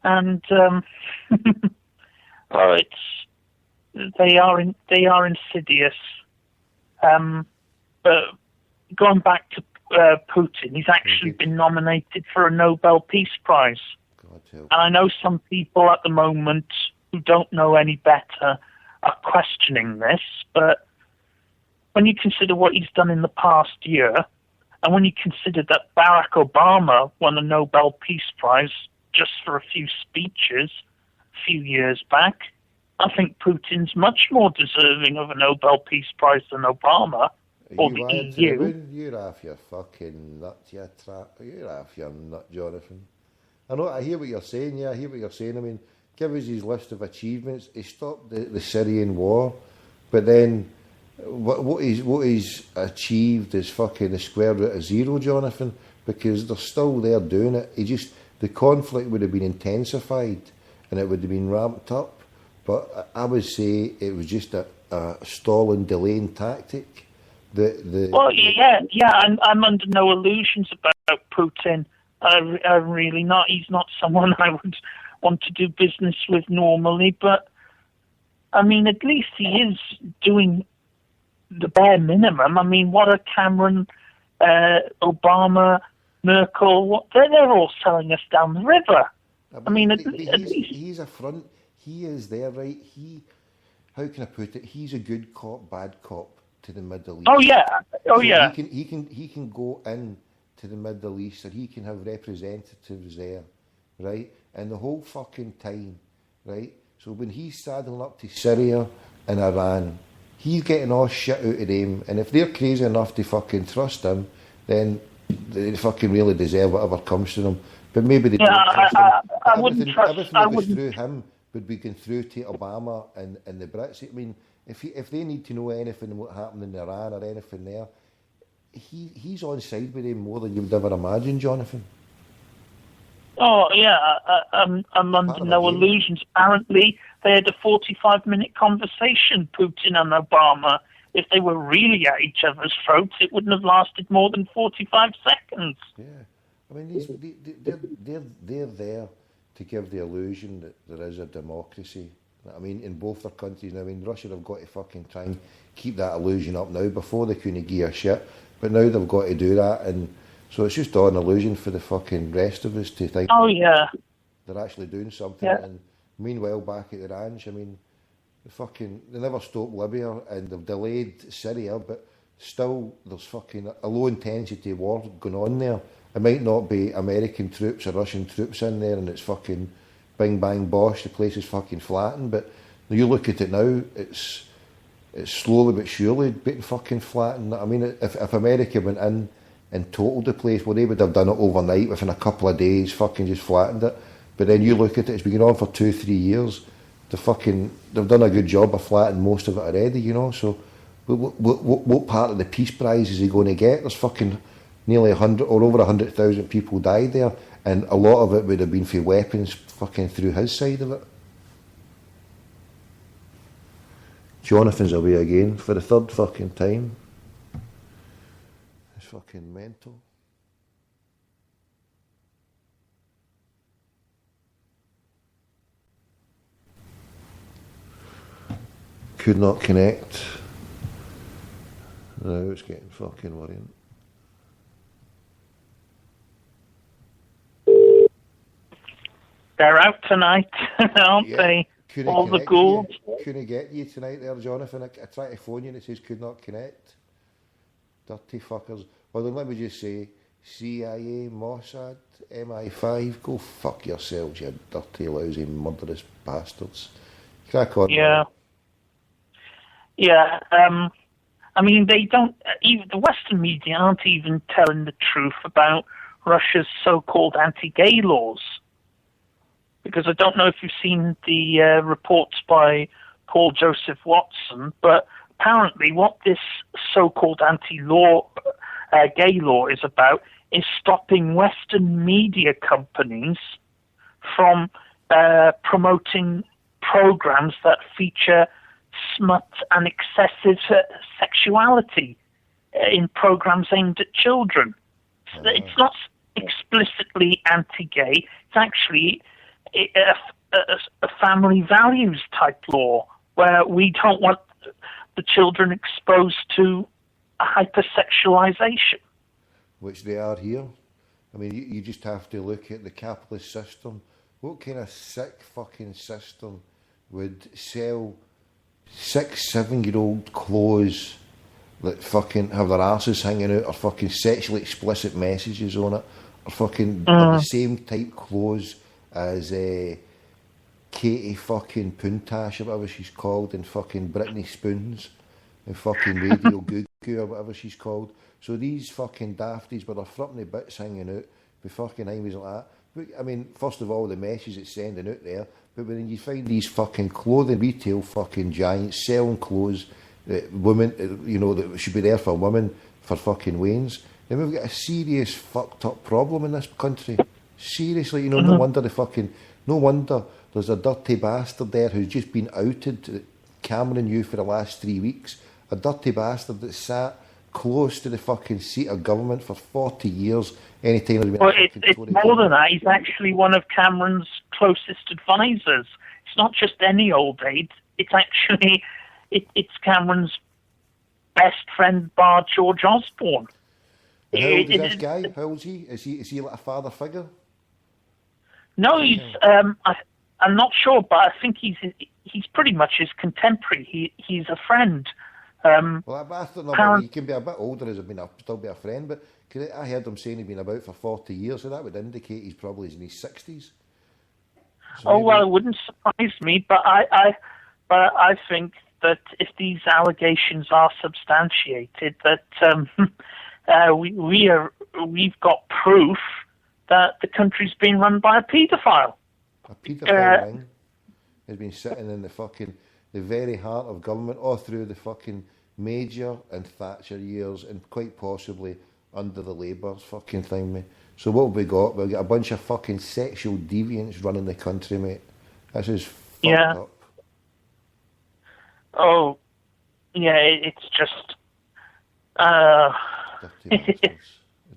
and oh, they are insidious. But going back to Putin, he's actually been nominated for a Nobel Peace Prize. And I know some people at the moment who don't know any better are questioning this, but when you consider what he's done in the past year, and when you consider that Barack Obama won a Nobel Peace Prize just for a few speeches a few years back, I think Putin's much more deserving of a Nobel Peace Prize than Obama or the EU. You're off your fucking nut, you trap. You're off your nut, Jonathan. I hear what you're saying, yeah, I hear what you're saying. I mean, give us his list of achievements. He stopped the Syrian war, but then what he's achieved is fucking the square root of zero, Jonathan, because they're still there doing it. The conflict would have been intensified and it would have been ramped up, but I would say it was just a stall and delaying tactic. I'm under no illusions about Putin. I'm really not. He's not someone I would want to do business with normally, but I mean, at least he is doing the bare minimum. I mean, what are Cameron, Obama, Merkel? They're all selling us down the river. I mean, at least he's a front. He is there, right? How can I put it? He's a good cop, bad cop to the Middle East. Oh yeah. He can go in to the Middle East, or he can have representatives there, right? And the whole fucking time, right? So when he's saddling up to Syria and Iran, he's getting all shit out of them, and if they're crazy enough to fucking trust him, then they fucking really deserve whatever comes to them. But maybe they don't trust him. Everything that goes through him would be going through to Obama and the Brits. I mean, if they need to know anything what happened in Iran or anything there, he's on side with them more than you would ever imagine, Jonathan. Oh yeah, I'm under no illusions. Apparently, they had a 45-minute conversation, Putin and Obama. If they were really at each other's throats, it wouldn't have lasted more than 45 seconds. Yeah, I mean, they're there to give the illusion that there is a democracy. I mean, in both their countries now. I mean, Russia have got to fucking try and keep that illusion up now. Before they couldn't give a shit, but now they've got to do that, and so it's just all an illusion for the fucking rest of us to think. Oh yeah, they're actually doing something. Yeah. And meanwhile, back at the ranch, I mean, they never stopped Libya, and they've delayed Syria, but still there's fucking a low intensity war going on there. It might not be American troops or Russian troops in there, and it's fucking bing bang bosh, the place is fucking flattened, but when you look at it now, it's slowly but surely getting fucking flattened. I mean, if America went in and totaled the place, well, they would have done it overnight, within a couple of days, fucking just flattened it. But then you look at it, it's been going on for 2-3 years. They've done a good job of flattening most of it already, you know. So what part of the Peace Prize is he going to get? There's fucking nearly 100 or over 100,000 people died there, and a lot of it would have been for weapons fucking through his side of it. Jonathan's away again for the third fucking time. It's fucking mental. Could not connect. Now it's getting fucking worrying. They're out tonight, aren't they? All the ghouls. Couldn't get you tonight there, Jonathan. I tried to phone you and it says could not connect. Dirty fuckers. Well, then let me just say, CIA, Mossad, MI5, go fuck yourselves, you dirty, lousy, murderous bastards. Crack on. Yeah. Yeah. I mean, they don't, even the Western media aren't even telling the truth about Russia's so-called anti-gay laws. Because I don't know if you've seen the reports by Paul Joseph Watson, but apparently what this so-called gay law is about is stopping Western media companies from promoting programs that feature smut and excessive sexuality in programs aimed at children. So it's not explicitly anti-gay, it's actually a family values type law where we don't want the children exposed to a hypersexualization. Which they are here. I mean, you just have to look at the capitalist system. What kind of sick fucking system would sell 6-7-year-old clothes that fucking have their asses hanging out, or fucking sexually explicit messages on it, or fucking the same type clothes as Katie fucking Puntash or whatever she's called, and fucking Britney Spoons, and fucking Radio Goo Goo or whatever she's called. So these fucking dafties with their front bits hanging out, with fucking highways like that. I mean, first of all, the message it's sending out there, but when you find these fucking clothing retail fucking giants selling clothes that women, you know, that should be there for women, for fucking wains, then we've got a serious fucked up problem in this country. Seriously, you know, no wonder there's a dirty bastard there who's just been outed, Cameron you for the last 3 weeks, a dirty bastard that sat close to the fucking seat of government for 40 years. Anytime there's been it's more than that. He's actually one of Cameron's closest advisors. It's not just any old aide. It's actually it's Cameron's best friend, bar George Osborne. How old is this guy? How old is he? Is he like a father figure? No, he's. I'm not sure, but I think he's pretty much his contemporary. He's a friend. Well, I don't know. He can be a bit older as still be a friend, but I heard him saying he'd been about for 40 years, so that would indicate he's probably in his 60s. So well, it wouldn't surprise me, but I think that if these allegations are substantiated, that we've got proof that the country's been run by a paedophile. A paedophile ring has been sitting in the very heart of government, all through the fucking Major and Thatcher years, and quite possibly under the Labour fucking thing, mate. So what have we got? We've got a bunch of fucking sexual deviants running the country, mate. This is fucked up. Oh, yeah, it's just...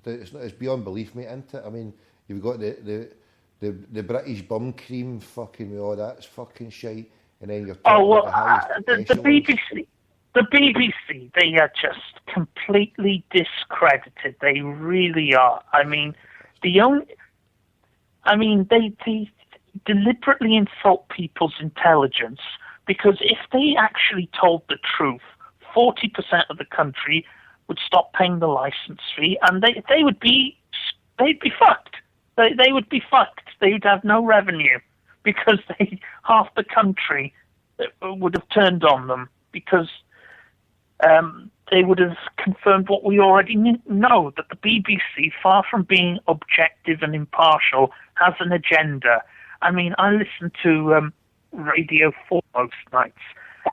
It's beyond belief, mate, isn't it? I mean, you've got the British bum cream fucking with all that fucking shite, and then you're talking about the BBC. The BBC, they are just completely discredited. They really are. I mean, they deliberately insult people's intelligence, because if they actually told the truth, 40% of the country would stop paying the license fee, and they'd be fucked. They would be fucked. They would have no revenue, because half the country would have turned on them, because they would have confirmed what we already know, that the BBC, far from being objective and impartial, has an agenda. I mean, I listen to Radio 4 most nights,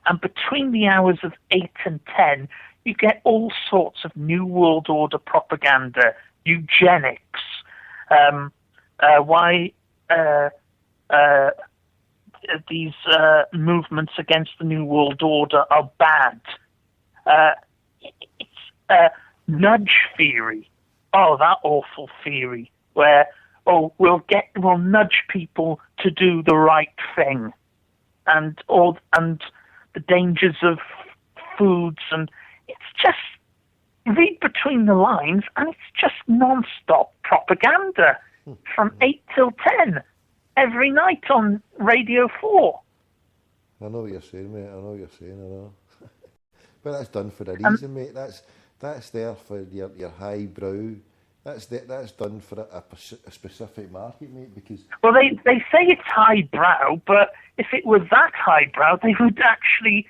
and between the hours of 8 and 10, you get all sorts of New World Order propaganda, eugenics, why these movements against the New World Order are bad. It's nudge theory. Oh, that awful theory where we'll nudge people to do the right thing, and the dangers of foods, and it's just read between the lines, and it's just non-stop propaganda from 8 till 10 every night on Radio 4. I know what you're saying, mate. I know. But that's done for a reason, mate. That's there for your highbrow. That's done for a specific market, mate. Because they say it's highbrow, but if it was that highbrow, they would actually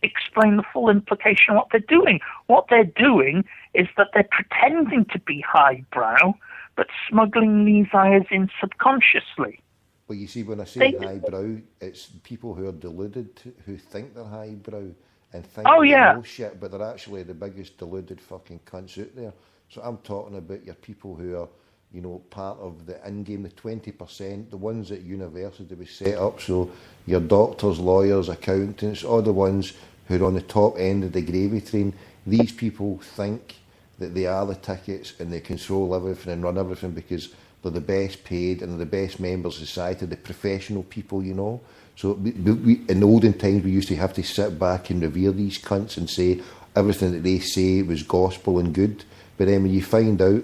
explain the full implication of what they're doing. What they're doing is that they're pretending to be highbrow, but smuggling these ideas in subconsciously. Well, you see, when I say highbrow, it's people who are deluded, who think they're highbrow and think they know shit, but they're actually the biggest deluded fucking cunts out there. So I'm talking about your people who are, you know, part of the in-game, the 20%, the ones at university we set up, so your doctors, lawyers, accountants, all the ones who are on the top end of the gravy train. These people think that they are the tickets and they control everything and run everything because they're the best paid and they're the best members of society, the professional people, you know. So we, in the olden times, we used to have to sit back and revere these cunts and say everything that they say was gospel and good. But then when you find out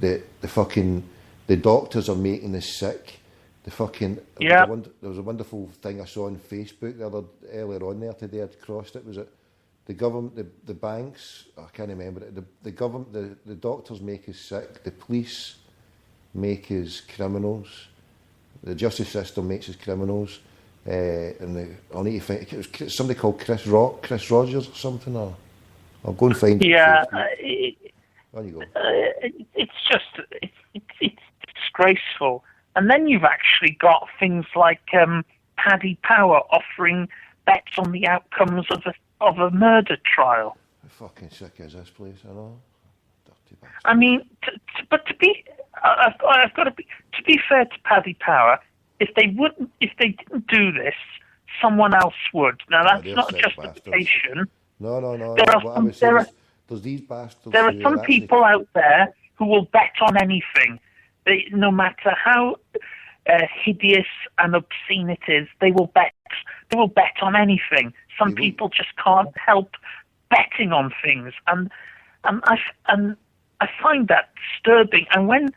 that the doctors are making us sick, there was a wonderful thing I saw on Facebook earlier on there today. I'd crossed it. Was it the government, the banks? I can't remember it. The government, the doctors make us sick. The police make us criminals. The justice system makes us criminals. And I need to find it was somebody called Chris Rogers or something. Or I'll go and find it. Yeah, on you go. It's disgraceful. And then you've actually got things like Paddy Power offering bets on the outcomes of a murder trial. How fucking sick is this place? I know. Dirty bastard. I mean, I've got to be. To be fair to Paddy Power, if they didn't do this, someone else would. Now that's not a justification. No. There's these bastards. There are some people out there who will bet on anything. No matter how hideous and obscene it is, they will bet. They will bet on anything. Some people just can't help betting on things, and I find that disturbing. I'm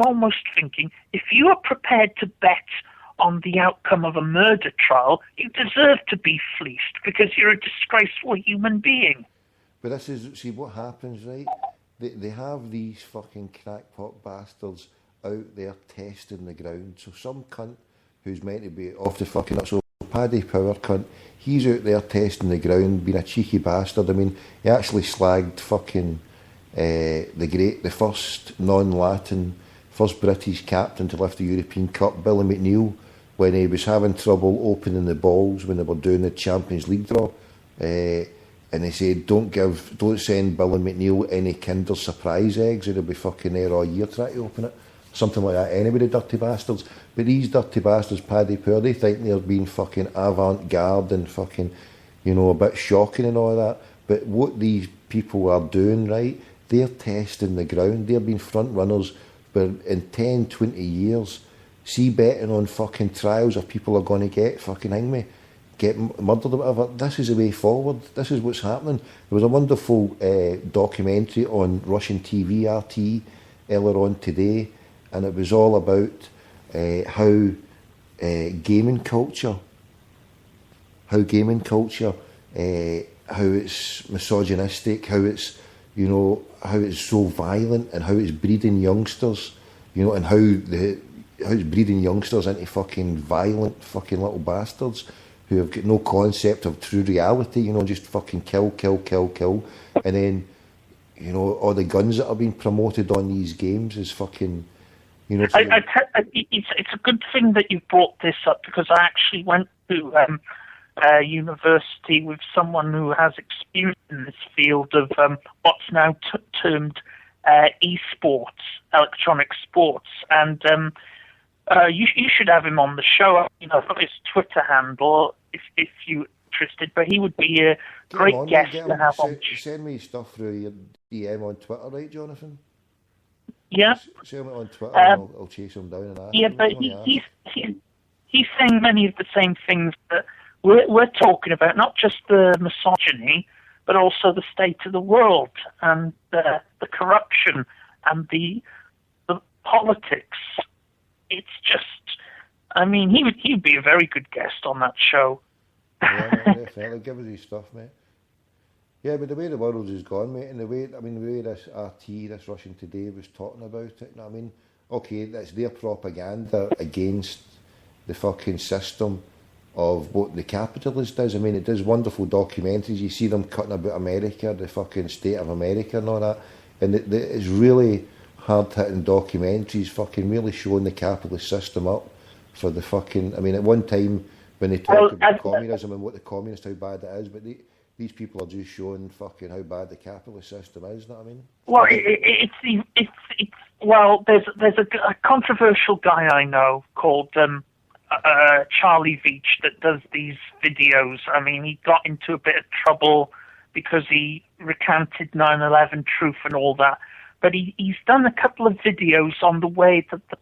almost thinking, if you are prepared to bet on the outcome of a murder trial, you deserve to be fleeced because you're a disgraceful human being. But see what happens, right? They have these fucking crackpot bastards out there testing the ground. So some cunt who's meant to be off the fucking up, so Paddy Power cunt, he's out there testing the ground, being a cheeky bastard. I mean, he actually slagged fucking the first non-Latin, first British captain to lift the European Cup, Billy McNeill, when he was having trouble opening the balls when they were doing the Champions League draw. And they said, don't send Billy McNeill any Kinder Surprise eggs, or he'll be fucking there all year trying to open it. Something like that. Anyway, the dirty bastards. But these dirty bastards, Paddy Power, they think they're being fucking avant-garde and fucking, a bit shocking and all that. But what these people are doing, right, they're testing the ground. They're being front runners, but in 10, 20 years, see betting on fucking trials of people are going to get murdered or whatever. This is the way forward. This is what's happening. There was a wonderful documentary on Russian TV, RT, earlier on today, and it was all about how gaming culture, how it's misogynistic, how it's so violent, and how it's breeding youngsters, and how it's breeding youngsters into fucking violent fucking little bastards who have got no concept of true reality, just fucking kill. And then, all the guns that are being promoted on these games is fucking, it's a good thing that you brought this up, because I actually went to university with someone who has experience in this field of what's now termed esports, electronic sports, and you should have him on the show. I've got his Twitter handle if you're interested, but he would be a great guest to have on. Send me stuff through your DM on Twitter, right, Jonathan? Yeah. Send me on Twitter, and I'll chase him down and ask him. But he's saying many of the same things that we're talking about, not just the misogyny, but also the state of the world and the corruption and the politics. It's just, he'd be a very good guest on that show. Yeah, definitely. Give us his stuff, mate. Yeah, but the way the world is gone, mate, and the way this RT, this Russian Today, was talking about it, okay, that's their propaganda against the fucking system of what the capitalist does. It does wonderful documentaries. You see them cutting about America, the fucking state of America and all that, and it's really hard-hitting documentaries, fucking really showing the capitalist system up for the fucking... at one time, when they talk about communism and what the communist, how bad it is, but these people are just showing fucking how bad the capitalist system is, you know what I mean? Well, there's a controversial guy I know called Charlie Veach that does these videos. He got into a bit of trouble because he recounted 9/11 truth and all that. but he's done a couple of videos on the way that the